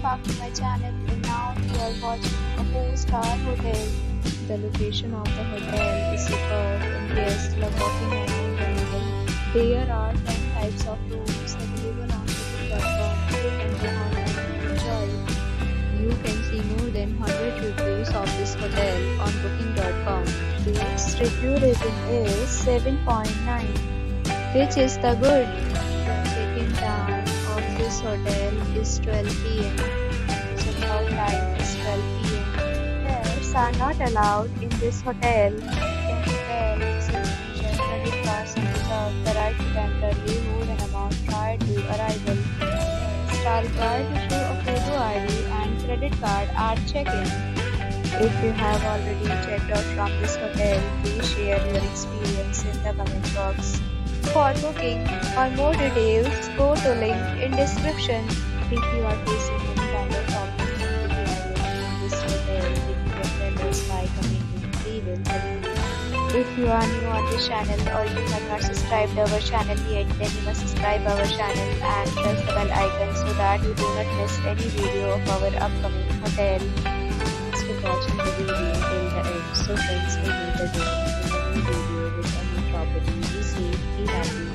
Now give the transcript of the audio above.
back to my channel, and now we are watching a 4-star hotel. The location of the hotel is superb and guests love walking around the hotel. There are 10 types of rooms available on booking.com. You can go online and enjoy it. You can see more than 100 reviews of this hotel on booking.com. Its review rating is 7.9, which is the good. The check-in time of this hotel is 12 p.m. Check-out time is 12 p.m. Pets are not allowed in this hotel. Hotel is a credit cards and reserve the right to temporarily hold an amount prior to arrival. Guests are required to show a photo ID and credit card at check-in. If you have already checked out from this hotel, please share your experience in the comment box. For booking or more details, go to link in description. If you are facing any kind of problem in this hotel, then you can tell us by commenting. We will help you. If you are new on this channel or you have not subscribed our channel yet, then you must subscribe our channel and press the bell icon so that you do not miss any video of our upcoming hotel. Thanks for watching the video till the end. So friends, we meet again in a new video with a new property. Be safe, be happy.